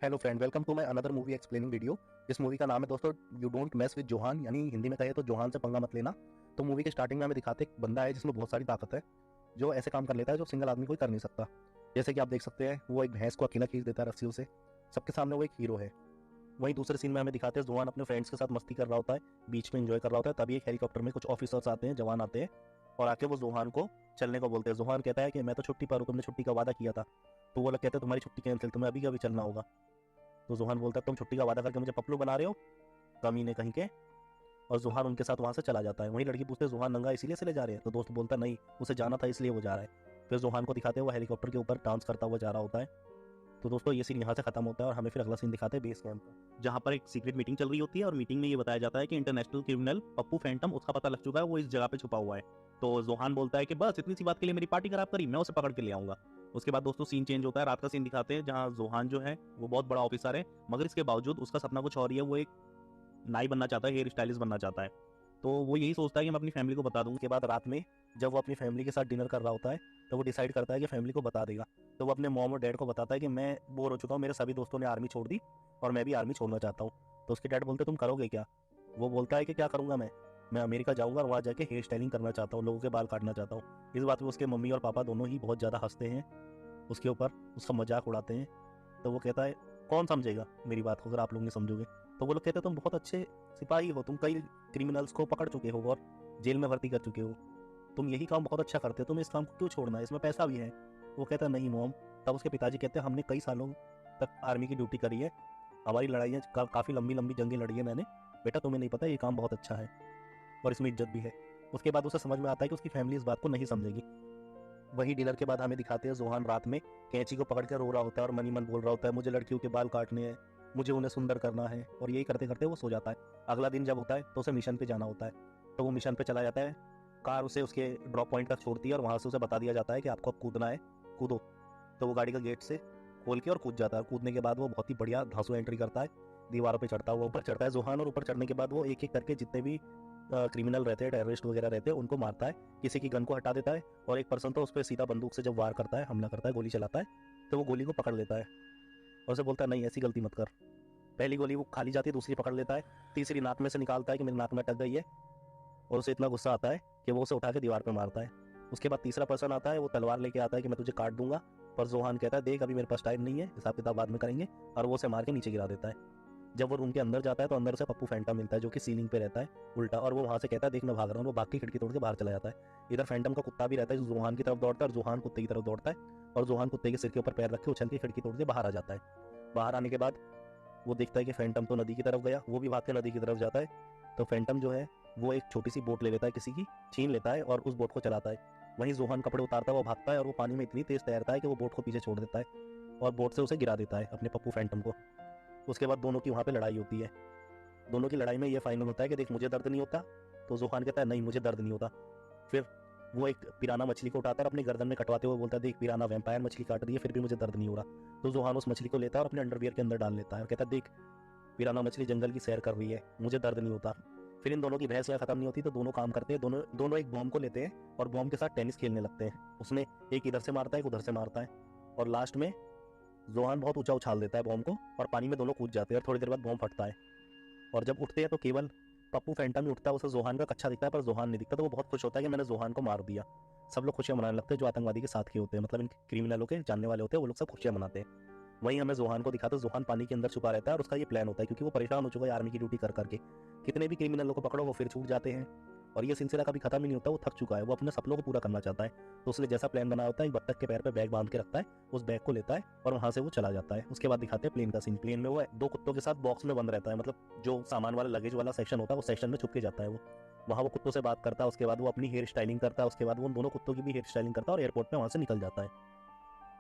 Hello friend, welcome to my another movie explaining video. इस movie का नाम है दोस्तों you don't mess with Zohan, यानी हिंदी में कहे तो जोहान से पंगा मत लेना। तो मूवी के स्टार्टिंग में हमें दिखाते एक बंदा है जिसमें बहुत सारी ताकत है, जो ऐसे काम कर लेता है जो सिंगल आदमी कोई कर नहीं सकता। जैसे कि आप देख सकते हैं, वो एक भैंस को अकेला खींच देता है रस्सियों से। सबके सामने वो एक हीरो है। वहीं दूसरे सीन में हमें दिखाते हैं जोहान अपने फ्रेंड्स के साथ मस्ती कर रहा होता है, बीच में एंजॉय कर रहा होता है। तभी एक हेलीकॉप्टर में कुछ ऑफिसर्स आते हैं, जवान आते हैं और आके वो जोहान को चलने को बोलते हैं। जोहान कहता है कि मैं तो छुट्टी पर हूँ, तुमने छुट्टी का वादा किया था। तो वो लोग कहते हैं तुम्हारी छुट्टी कैंसिल, तुम्हें अभी अभी चलना होगा। तो जोहान बोलता है तुम छुट्टी का वादा करके मुझे पपलू बना रहे हो, कमीने कहीं के। और जोहान उनके साथ वहां से चला जाता है। वहीं लड़की पूछते है जोहान नंगा इसीलिए चले जा रहे हैं? तो दोस्त बोलता है नहीं, उसे जाना था इसलिए वो जा रहा है। फिर जोहान को दिखाते हैं वो हेलीकॉप्टर के ऊपर डांस करता हुआ जा रहा होता है। तो दोस्तों ये सीन यहाँ से खत्म होता है और हमें फिर अगला सीन दिखाते हैं बेस कैंप का, जहाँ पर एक सीक्रेट मीटिंग चल रही होती है और मीटिंग में ये बताया जाता है कि इंटरनेशनल क्रिमिनल पप्पू फैंटम, उसका पता लग चुका है, वो इस जगह पे छुपा हुआ है। तो जोहान बोलता है कि बस इतनी सी बात के लिए मेरी पार्टी खराब करी, मैं उसे पकड़ के ले आऊंगा। उसके बाद दोस्तों सीन चेंज होता है, रात का सीन दिखाते हैं जहाँ जोहान जो है वो बहुत बड़ा ऑफिसर है, मगर इसके बावजूद उसका सपना कुछ और ही है। वो एक नाई बनना चाहता है, हेयर स्टाइलिस्ट बनना चाहता है। तो वो यही सोचता है कि मैं अपनी फैमिली को बता दूंगा। के बाद रात में जब वो अपनी फैमिली के साथ डिनर कर रहा होता है, तो वो डिसाइड करता है कि फैमिली को बता देगा। तो वो अपने मॉम और डैड को बताता है कि मैं बोर हो चुका हूँ, मेरे सभी दोस्तों ने आर्मी छोड़ दी और मैं भी आर्मी छोड़ना चाहता हूँ। तो उसके डैड बोलते तुम करोगे क्या? वो बोलता है कि क्या करूंगा मैं अमेरिका जाऊंगा और वहाँ जाके हेयर स्टाइलिंग करना चाहता हूँ, लोगों के बाल काटना चाहता हूँ। इस बात में उसके मम्मी और पापा दोनों ही बहुत ज़्यादा हंसते हैं उसके ऊपर, उसका मजाक उड़ाते हैं। तो वो कहता है कौन समझेगा मेरी बात को अगर आप लोग नहीं समझोगे? तो वो लोग कहते हैं तुम बहुत अच्छे सिपाही हो, तुम कई क्रिमिनल्स को पकड़ चुके हो और जेल में भर्ती कर चुके हो, तुम यही काम बहुत अच्छा करते हो, तुम इस काम को क्यों छोड़ना है, इसमें पैसा भी है। वो कहता है नहीं मॉम। तब उसके पिताजी कहते हैं हमने कई सालों तक आर्मी की ड्यूटी करी है, हमारी लड़ाइयाँ काफ़ी लंबी लंबी जंगें लड़ी है मैंने, बेटा तुम्हें नहीं पता ये काम बहुत अच्छा है और इसमें इज्जत भी है। उसके बाद उसे समझ में आता है कि उसकी फैमिली इस बात को नहीं समझेगी। वही डिनर के बाद हमें दिखाते हैं जोहान रात में कैंची को पकड़ कर रो रहा होता है और मनी मन बोल रहा होता है मुझे लड़कियों के बाल काटने हैं, मुझे उन्हें सुंदर करना है। और यही करते करते वो सो जाता है। अगला दिन जब होता है तो उसे मिशन पे जाना होता है। तो वो मिशन पे चला जाता है, कार उसे उसके ड्रॉप पॉइंट तक छोड़ती है और वहां से उसे बता दिया जाता है कि आपको अब कूदना है, कूदो। तो वो गाड़ी का गेट से खोल के और कूद जाता है। कूदने के बाद वो बहुत ही बढ़िया धांसू एंट्री करता है, दीवारों पे चढ़ता हुआ ऊपर चढ़ता है जोहान। और ऊपर चढ़ने के बाद वो एक एक करके जितने भी क्रिमिनल रहते हैं, टेररिस्ट वगैरह रहते हैं, उनको मारता है। किसी की गन को हटा देता है और एक पर्सन तो उस पर सीधा बंदूक से जब वार करता है, हमला करता है, गोली चलाता है, तो वो गोली को पकड़ लेता है और उसे बोलता है नहीं ऐसी गलती मत कर। पहली गोली वो खाली जाती है, दूसरी पकड़ लेता है, तीसरी नाक में से निकालता है कि मेरी नाक में अटक गई है। और उसे इतना गुस्सा आता है कि वो उसे उठा के दीवार पर मारता है। उसके बाद तीसरा पर्सन आता है, वो तलवार लेके आता है कि मैं तुझे काट दूंगा। पर जोहान कहता है देख अभी मेरे पास टाइम नहीं है, हिसाब किताब बाद में करेंगे। और वो उसे मार के नीचे गिरा देता है। जब वो रूम के अंदर जाता है तो अंदर से पप्पू फैंटम मिलता है जो कि सीलिंग पे रहता है उल्टा, और वो वहां से कहता है देख मैं भाग रहा हूँ। वो भाग की खिड़की तोड़ के बाहर चला जाता है। इधर फैंटम का कुत्ता भी रहता है जो जोहान की तरफ दौड़ता है और जोहान कुत्ते की तरफ दौड़ता है। और जोहान कुत्ते के सिर के ऊपर पैर रख के उछल के खिड़की तोड़ के बाहर आ जाता है। बाहर आने के बाद वो देखता है कि फैंटम तो नदी की तरफ गया, वो भी भाग के नदी की तरफ जाता है। तो फैंटम जो है वो एक छोटी सी बोट ले लेता है, किसी की छीन लेता है और उस बोट को चलाता है। वहीं जोहान कपड़े उतारता है, वो भागता है और वो पानी में इतनी तेज तैरता है कि वो बोट को पीछे छोड़ देता है और बोट से उसे गिरा देता है अपने पप्पू फैंटम को। उसके बाद दोनों की वहां पे लड़ाई होती है। दोनों की लड़ाई में ये फाइनल होता है कि देख मुझे दर्द नहीं होता। तो जोहान कहता है नहीं मुझे दर्द नहीं होता। फिर वो एक पिराना मछली को उठाता है और अपनी गर्दन में कटवाते हुए बोलता है देख पिराना वैम्पायर मछली काट रही है फिर भी मुझे दर्द नहीं हो रहा। तो जोहान उस मछली को लेता है और अपने अंडरवियर के अंदर डाल लेता है और कहता है देख पिराना मछली जंगल की सैर कर रही है, मुझे दर्द नहीं होता। फिर इन दोनों की बहस यहाँ खत्म नहीं होती, तो दोनों काम करते हैं, दोनों दोनों एक बॉम्ब को लेते हैं और बॉम्ब के साथ टेनिस खेलने लगते हैं। उसमें एक इधर से मारता है, एक उधर से मारता है और लास्ट में जोहान बहुत ऊंचा उछाल देता है बॉम्ब को और पानी में दोनों कूद जाते हैं और थोड़ी देर बाद बॉम्ब फटता है। और जब उठते हैं तो केवल पप्पू फैंटम ही उठता है, उसे जोहान का कच्चा दिखता है पर जोहान नहीं दिखता। तो वो बहुत खुश होता है कि मैंने जोहान को मार दिया। सब लोग खुशियां मनाने लगते हैं, जो आतंकवादी के साथ के होते हैं, मतलब इन क्रिमिनलों के जानने वाले होते हैं, वो लोग सब खुशियां मनाते हैं। वहीं हमें जोहान को दिखाते हैं, जोहान पानी के अंदर छुपा रहता है और उसका ये प्लान होता है क्योंकि वो परेशान हो चुका है आर्मी की ड्यूटी कर करके। कितने भी क्रिमिनलों को पकड़ो वो फिर छूट जाते हैं और ये सिलसिला कभी खत्म ही नहीं होता। वो थक चुका है, वो अपने सपनों को पूरा करना चाहता है। तो उसने जैसा प्लान बनाया होता है, एक बत्तख के पैर पे बैग बांध के रखता है, उस बैग को लेता है और वहां से वो चला जाता है। उसके बाद दिखाते हैं प्लेन का सीन। प्लेन में वो दो कुत्तों के साथ बॉक्स में बंद रहता है, मतलब जो सामान वाला लगेज वाला सेक्शन होता है, वो सेक्शन में छुप के जाता है वो। वहां वो कुत्तों से बात करता है, उसके बाद वो अपनी हेयर स्टाइलिंग करता है, उसके बाद वो उन दोनों कुत्तों की भी हेयर स्टाइलिंग करता है और एयरपोर्ट में वहां से निकल जाता है।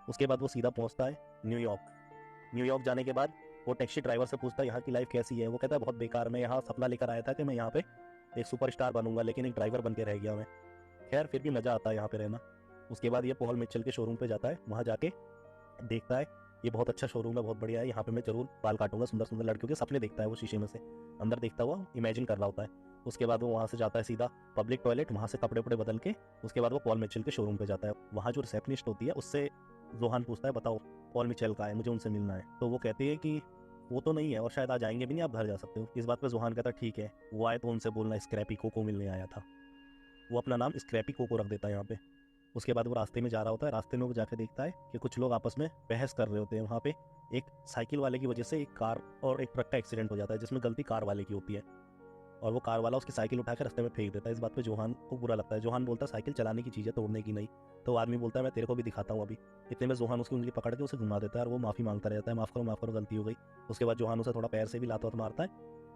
उसके बाद वो सीधा पहुंचता है न्यूयॉर्क। न्यूयॉर्क जाने के बाद वो टैक्सी ड्राइवर से पूछता है यहाँ की लाइफ कैसी है। वो कहता है बहुत बेकार, मैं यहाँ सपना लेकर आया था कि मैं यहाँ पे एक सुपरस्टार बनूंगा, लेकिन एक ड्राइवर बन के रह गया मैं। खैर फिर भी मजा आता है यहाँ पे रहना। उसके बाद ये पॉल मिचेल के शोरूम पे जाता है, वहां जाके देखता है ये बहुत अच्छा शोरूम है, बहुत बढ़िया है, यहाँ पे मैं जरूर बाल काटूंगा, सुंदर सुंदर लड़कियों के सपने देखता है वो शीशे में से, अंदर देखता हुआ इमेजिन कर रहा होता है। उसके बाद वो वहां से जाता है सीधा पब्लिक टॉयलेट, वहां से कपड़े वपड़े बदल के उसके बाद वो पॉल मिचेल के शोरूम पे जाता है। वहां जो रिसेप्शनिस्ट होती है उससे जोहान पूछता है बताओ पॉल मिचेल का है, मुझे उनसे मिलना है। तो वो कहती है कि वो तो नहीं है और शायद आज आएंगे भी नहीं, आप घर जा सकते हो। इस बात पे जोहान कहता है ठीक है, वो आए तो उनसे बोलना स्क्रैपी कोको मिलने आया था। वो अपना नाम स्क्रैपी कोको रख देता है यहाँ पे। उसके बाद वो रास्ते में जा रहा होता है, रास्ते में वो जाके देखता है कि कुछ लोग आपस में बहस कर रहे होते हैं। वहाँ पे एक साइकिल वाले की वजह से एक कार और एक ट्रक का एक्सीडेंट हो जाता है, जिसमें गलती कार वाले की होती है और वो कार वाला उसकी साइकिल उठा के रास्ते में फेंक देता है। इस बात पे जोहान को बुरा लगता है। जोहान बोलता है साइकिल चलाने की चीज़ है, तोड़ने की नहीं। तो आदमी बोलता है मैं तेरे को भी दिखाता हूँ अभी। इतने में जोहान उसकी उंगली पकड़ के उसे घुमा देता है और वो माफ़ी मांगता रहता है, माफ़ करो गलती हो गई। उसके बाद जोहान उसे थोड़ा पैर से भी लात वात मारता है।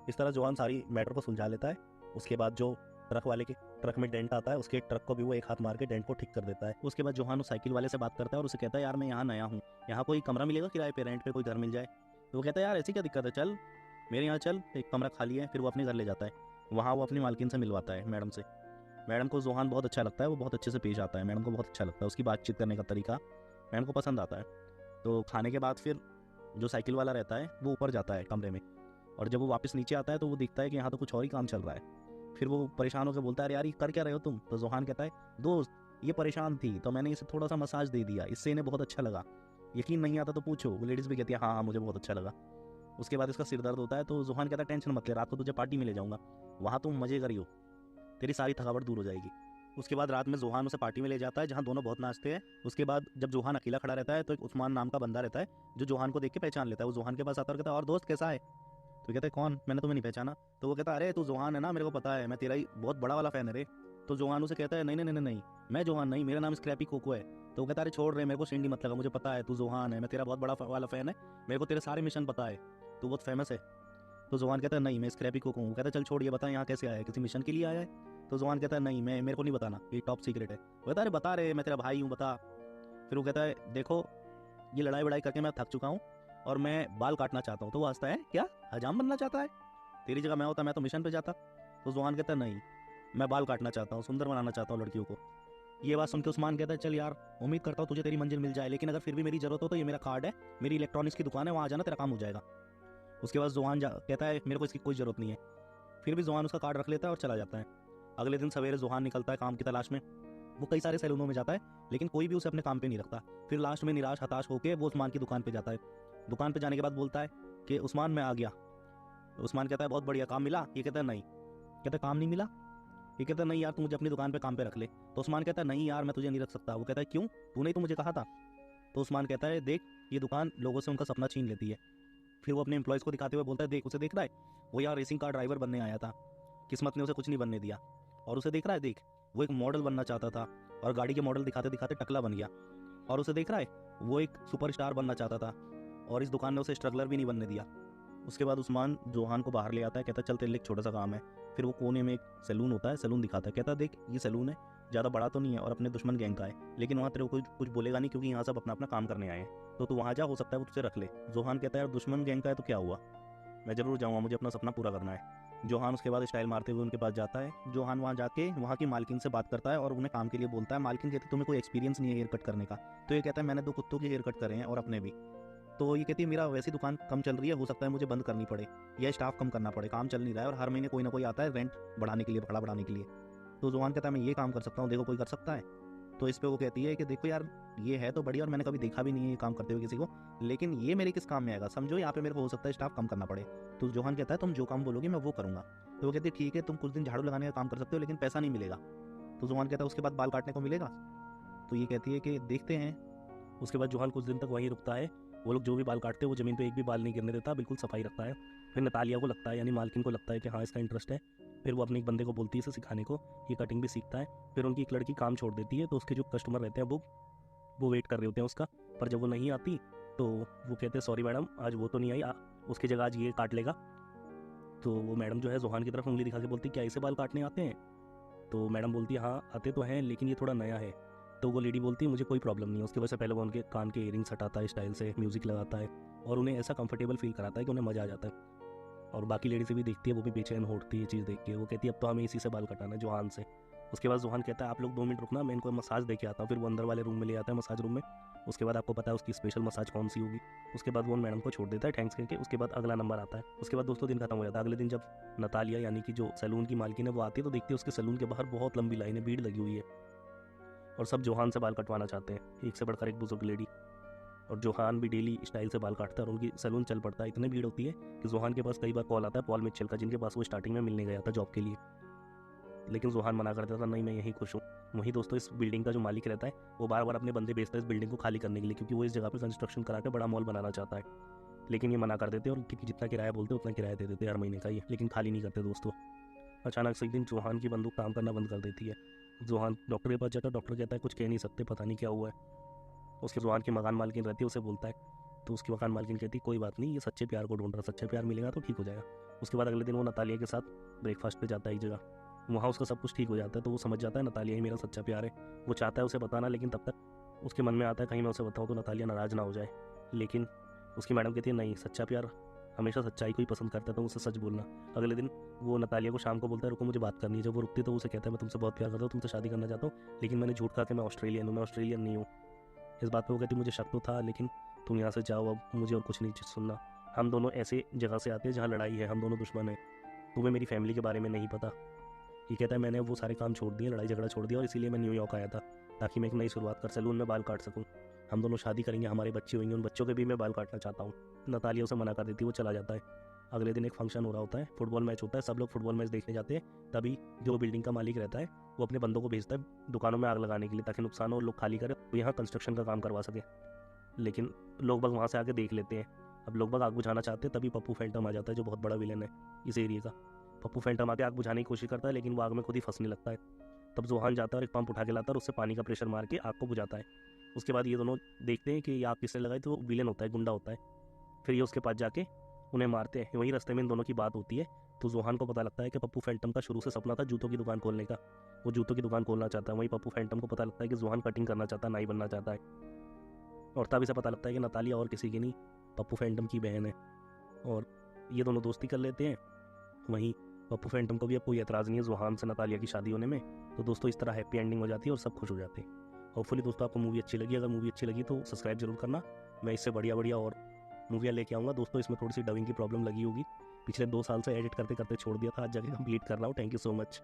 इस तरह जोहान सारी मैटर को सुलझा लेता है। उसके बाद जो ट्रक वाले के ट्रक में डेंट आता है, उसके ट्रक को भी वो एक हाथ मार के डेंट को ठीक कर देता है। उसके बाद जोहान उस साइकिल वाले से बात करता है और उसे कहता है यार मैं यहाँ नया हूँ, यहाँ कोई कमरा मिलेगा किराए पे, रेंट पे कोई घर मिल जाए। तो वो कहता है यार ऐसी क्या दिक्कत है, चल मेरे यहाँ चल, एक कमरा खाली है। फिर वो अपने घर ले जाता है। वहाँ वो अपनी मालकिन से मिलवाता है, मैडम से। मैडम को जोहान बहुत अच्छा लगता है, वो बहुत अच्छे से पेश आता है, मैडम को बहुत अच्छा लगता है, उसकी बातचीत करने का तरीका मैडम को पसंद आता है। तो खाने के बाद फिर जो साइकिल वाला रहता है वो ऊपर जाता है कमरे में, और जब वो वापस नीचे आता है तो वो दिखता है कि यहाँ तो कुछ और ही काम चल रहा है। फिर वो परेशान होकर बोलता है अरे यार ये कर क्या रहे हो तुम। तो जोहान कहता है दोस्त ये परेशान थी तो मैंने इसे थोड़ा सा मसाज दे दिया, इससे इन्हें बहुत अच्छा लगा, यकीन नहीं आता तो पूछो। वो लेडीज़ भी कहती है हाँ हाँ मुझे बहुत अच्छा लगा। उसके बाद इसका सिर दर्द होता है तो जोहान कहता है टेंशन मत ले, रात को तुझे पार्टी में ले जाऊंगा, वहाँ तुम मजे करियो, तेरी सारी थकावट दूर हो जाएगी। उसके बाद रात में जोहान उसे पार्टी में ले जाता है जहाँ दोनों बहुत नाचते हैं। उसके बाद जब जोहान अकेला खड़ा रहता है तो एक उस्मान नाम का बंदा रहता है जो जोहान को देख के पहचान लेता है। वो जोहान के पास आता है और कहता है और दोस्त कैसा है। तो कहता है कौन, मैंने तुम्हें नहीं पहचाना। तो वो कहता है अरे तू जोहान है ना, मेरे को पता है, मैं तेरा ही बहुत बड़ा वाला फैन है रे। तो जोहान उसे कहता है नहीं नहीं नहीं नहीं, मैं जोहान नहीं, मेरा नाम स्क्रैपी कोको है। तो वो कहता है अरे छोड़ रहे, मेरे को सिंडी मत लगा, मुझे पता है तू जोहान है, मैं तेरा बहुत बड़ा वाला फैन है, मेरे को तेरे सारे मिशन पता है, तू बहुत फेमस है। तो जोहान कहता है नहीं मैं स्क्रैपी कोको हूँ। कहता है चल छोड़ ये बता यहाँ कैसे आया है, किसी मिशन के लिए आया है। तो जोहान कहता है नहीं मैं, मेरे को नहीं बताना, ये टॉप सीक्रेट है। वो कहता है अरे बता रहे, मैं तेरा भाई हूँ बता। फिर वो कहता है देखो ये लड़ाई वड़ाई करके मैं थक चुका हूँ और मैं बाल काटना चाहता हूँ। तो वो हंसता है क्या हजाम बनना चाहता है, तेरी जगह मैं होता मैं तो मिशन पे जाता। तो जोहान कहता है नहीं मैं बाल काटना चाहता हूँ, सुंदर बनाना चाहता हूँ लड़कियों को। ये बात सुन के उस्मान कहता है चल यार उम्मीद करता हूँ तुझे तेरी मंजिल मिल जाए, लेकिन अगर फिर भी मेरी जरूरत हो तो ये मेरा कार्ड है, मेरी इलेक्ट्रॉनिक्स की दुकान है, वहाँ जाना तेरा काम हो जाएगा। उसके बाद जोहान कहता है मेरे को इसकी कोई ज़रूरत नहीं है। फिर भी जोहान उसका कार्ड रख लेता है और चला जाता है। अगले दिन सवेरे जोहान निकलता है काम की तलाश में। वो कई सारे सैलूनों में जाता है लेकिन कोई भी उसे अपने काम पे नहीं रखता। फिर लास्ट में निराश हताश होकर वो उस्मान की दुकान पे जाता है। दुकान पे जाने के बाद बोलता है कि उस्मान मैं आ गया। उस्मान कहता है बहुत बढ़िया, काम मिला। ये कहता है नहीं। कहता है काम नहीं मिला। ये कहता है नहीं यार तू मुझे अपनी दुकान पे काम पे रख ले। तो उस्मान कहता है नहीं यार मैं तुझे नहीं रख सकता। वो कहता है क्यों, तूने ही तो मुझे कहा था। तो उस्मान कहता है देख ये दुकान लोगों से उनका सपना छीन लेती है। फिर वो अपने एम्प्लॉयज़ को दिखाते हुए बोलता है देख उसे देख रहा है, वो यार रेसिंग कार ड्राइवर बनने आया था, किस्मत ने उसे कुछ नहीं बनने दिया। और उसे देख रहा है देख, वो एक मॉडल बनना चाहता था और गाड़ी के मॉडल दिखाते दिखाते टकला बन गया। और उसे देख रहा है वो एक सुपरस्टार बनना चाहता था और इस दुकान ने उसे स्ट्रगलर भी नहीं बनने दिया। उसके बाद उस्मान जोहान को बाहर ले आता है, कहता है चल तेरे लिए एक छोटा सा काम है। फिर वो कोने में एक सैलून होता है, सैलून दिखाता है, कहता है देख ये सैलून है, ज़्यादा बड़ा तो नहीं है और अपने दुश्मन गैंग का है, लेकिन वहाँ तेरे को कुछ बोलेगा नहीं क्योंकि यहाँ सब अपना अपना काम करने आए हैं, तो तू वहाँ जा, हो सकता है वो तुझे रख ले। जोहान कहता है यार दुश्मन गैंग का है तो क्या हुआ, मैं ज़रूर जाऊँगा, मुझे अपना सपना पूरा करना है। जोहान उसके बाद स्टाइल मारते हुए उनके पास जाता है। जोहान वहाँ जाके वहाँ की मालकिन से बात करता है और उन्हें काम के लिए बोलता है। मालकिन कहती है तुम्हें कोई एक्सपीरियंस नहीं है हेयर कट करने का। तो ये कहता है मैंने 2 कुत्तों के हेयर कट करे हैं और अपने भी। तो ये कहती है मेरा वैसी दुकान कम चल रही है, हो सकता है मुझे बंद करनी पड़े या स्टाफ कम करना पड़े, काम चल नहीं रहा है और हर महीने कोई ना कोई आता है रेंट बढ़ाने के लिए, भाड़ा बढ़ाने के लिए। तो जोहान कहता है मैं ये काम कर सकता हूँ, देखो कोई कर सकता है। तो इस पर वो कहती है कि देखो यार ये है तो बढ़िया और मैंने कभी देखा भी नहीं है ये काम करते हुए किसी को, लेकिन ये मेरे किस काम में आएगा, समझो यहाँ पे मेरे को हो सकता है स्टाफ कम करना पड़े। तो जोहान कहता है तुम जो काम बोलोगे मैं वो करूँगा। तो वो कहती है ठीक है तुम कुछ दिन झाड़ू लगाने का काम कर सकते हो लेकिन पैसा नहीं मिलेगा। तो जोहान कहता है उसके बाद बाल काटने को मिलेगा। तो ये कहती है कि देखते हैं। उसके बाद जोहान कुछ दिन तक वहीं रुकता है। वो लोग जो भी बाल काटते हैं वो ज़मीन पे एक भी बाल नहीं गिरने देता, बिल्कुल सफाई रखता है। फिर नतालिया को लगता है यानी मालकिन को लगता है कि हाँ इसका इंटरेस्ट है। फिर वो अपने एक बंदे को बोलती है इसे सिखाने को, ये कटिंग भी सीखता है। फिर उनकी एक लड़की काम छोड़ देती है तो उसके जो कस्टमर रहते हैं वो वेट कर रहे होते हैं उसका, पर जब वो नहीं आती तो वो कहते हैं सॉरी मैडम आज वो तो नहीं आई, उसकी जगह आज ये काट लेगा। तो वो मैडम जो है जोहान की तरफ उंगली दिखा के बोलती क्या इसे बाल काटने आते हैं। तो मैडम बोलती है हाँ आते तो हैं लेकिन ये थोड़ा नया है। तो वो लेडी बोलती है मुझे कोई प्रॉब्लम नहीं है। उसकी वजह से पहले वो उनके कान के इयरिंग्स हटाता है, स्टाइल से म्यूज़िक लगाता है और उन्हें ऐसा कंफर्टेबल फील कराता है कि उन्हें मज़ा आ जाता है। और बाकी लेडी से भी देखती है, वो भी बेचैन होती है ये चीज़ देख के। वो कहती है अब तो हमें इसी से बाल कटाना है, जोहान से। उसके बाद जोहान कहता है आप लोग 2 मिनट रुकना, मैं इनको मसाज दे के आता हूँ। फिर वो अंदर वाले रूम में ले आता है, मसाज रूम में। उसके बाद आपको पता है उसकी स्पेशल मसाज कौन सी होगी। उसके बाद वो मैडम को छोड़ देता है थैंक्स करके। उसके बाद अगला नंबर आता है। उसके बाद दोस्तों दिन खत्म हो जाता है। अगले दिन जब नतालिया यानी कि जो सैलून की मालकिन है वो आती है तो देखती है उसके सैलून के बाहर बहुत लंबी लाइन है, भीड़ लगी हुई है और सब जोहान से बाल कटवाना चाहते हैं, एक से बढ़कर एक बुजुर्ग लेडी। और जोहान भी डेली स्टाइल से बाल काटता है और उनकी सैलून चल पड़ता है। इतनी भीड़ होती है कि जोहान के पास कई बार कॉल आता है पॉल मिचेल का, जिनके पास वो स्टार्टिंग में मिलने गया था जॉब के लिए। लेकिन जोहान मना कर देता था, नहीं मैं यहीं खुश हूँ। वहीं दोस्तों इस बिल्डिंग का जो मालिक रहता है वो बार बार अपने बंदे भेजता है इस बिल्डिंग को खाली करने के लिए, क्योंकि वो इस जगह पर कंस्ट्रक्शन करा के बड़ा मॉल बनाना चाहता है। लेकिन ये मना कर देते और जितना किराया बोलते उतना किराया दे देते हर महीने का, ये लेकिन खाली नहीं करते दोस्तों। अचानक से एक दिन जोहान की बंदूक काम करना बंद कर देती है। जोहान डॉक्टर के पास जाता है, डॉक्टर कहता है कुछ कह नहीं सकते, पता नहीं क्या हुआ है। उसके जोहान की मकान मालकिन रहती है, उसे बोलता है तो उसकी मकान मालकिन कहती है कोई बात नहीं, ये सच्चे प्यार को ढूंढ रहा, सच्चा प्यार मिलेगा तो ठीक हो जाएगा। उसके बाद अगले दिन वो नतालिया के साथ ब्रेकफास्ट पे जाता है एक जगह। वहाँ उसका सब कुछ ठीक हो जाता है, तो वो समझ जाता है नतालिया ही मेरा सच्चा प्यार है। वो चाहता है उसे बताना, लेकिन तब तक उसके मन में आता है कहीं मैं उसे बताऊँ तो नतालिया नाराज़ ना हो जाए। लेकिन उसकी मैडम कहती है नहीं, सच्चा प्यार हमेशा सच्चाई को ही पसंद करता है, तो उसे सच बोलना। अगले दिन वो नतालिया को शाम को बोलता है रुको मुझे बात करनी है। जब वो रुकती है तो उसे कहता है मैं तुमसे बहुत प्यार करता हूँ, तुमसे शादी करना चाहता हूँ, लेकिन मैंने झूठ कहा कि मैं ऑस्ट्रेलियन हूँ, मैं ऑस्ट्रेलियन नहीं हूँ। इस बात पे वो कहती मुझे शक तो था, लेकिन तुम यहाँ से जाओ, अब मुझे और कुछ नहीं सुनना। हम दोनों ऐसे जगह से आते हैं जहाँ लड़ाई है, हम दोनों दुश्मन हैं, तुम्हें मेरी फैमिली के बारे में नहीं पता। ये कहता है मैंने वो सारे काम छोड़ दिए, लड़ाई झगड़ा छोड़ दिया, और इसीलिए मैं न्यूयॉर्क आया था ताकि मैं एक नई शुरुआत कर सैलून में बाल काट सकूँ। हम दोनों शादी करेंगे, हमारे बच्चे होंगे, उन बच्चों के भी मैं बाल काटना चाहता हूँ। नतालिया उसे मना कर देती है, वो चला जाता है। अगले दिन एक फंक्शन हो रहा होता है, फुटबॉल मैच होता है, सब लोग फुटबॉल मैच देखने जाते हैं। तभी जो बिल्डिंग का मालिक रहता है वो अपने बंदों को भेजता है दुकानों में आग लगाने के लिए, ताकि नुकसान हो और लोग खाली करें, तो यहाँ कंस्ट्रक्शन का काम करवा सके। लेकिन लोग बाग वहाँ से आके देख लेते हैं। अब लोग बाग आग बुझाना चाहते हैं, तभी पप्पू फैंटम आ जाता है जो बहुत बड़ा विलन है इस एरिया का। पप्पू फैंटम आके आग बुझाने की कोशिश करता है, लेकिन वो आग में खुद ही फंसने लगता है। तब जोहान जाता है और एक पंप उठा के लाता है और उससे पानी का प्रेशर मार के आग को बुझाता है। उसके बाद ये दोनों देखते हैं कि ये आग किसने लगाई, तो वो विलन होता है, गुंडा होता है। फिर ये उसके पास जाके उन्हें मारते हैं। वहीं रास्ते में इन दोनों की बात होती है, तो जोहान को पता लगता है कि पप्पू फैंटम का शुरू से सपना था जूतों की दुकान खोलने का, वो जूतों की दुकान खोलना चाहता है। वहीं पप्पू फैंटम को पता लगता है कि जोहान कटिंग करना चाहता है, नाई बनना चाहता है। और तब इसे पता लगता है कि नतालिया और किसी की नहीं, पप्पू फैंटम की बहन है, और ये दोनों दोस्ती कर लेते हैं। वहीं पप्पू फैंटम को भी अब कोई एतराज़ नहीं है जोहान से नतालिया की शादी होने में। तो दोस्तों इस तरह हैप्पी एंडिंग हो जाती है और सब खुश हो जाते हैं। होपफुली दोस्तों आपको मूवी अच्छी लगी, अगर मूवी अच्छी लगी तो सब्सक्राइब जरूर करना। मैं इससे बढ़िया बढ़िया और मूवियाँ लेके आऊँगा। दोस्तों इसमें थोड़ी सी डबिंग की प्रॉब्लम लगी होगी, पिछले 2 साल से एडिट करते करते छोड़ दिया था, आज जाके कंप्लीट कर रहा हूँ। Thank you so much.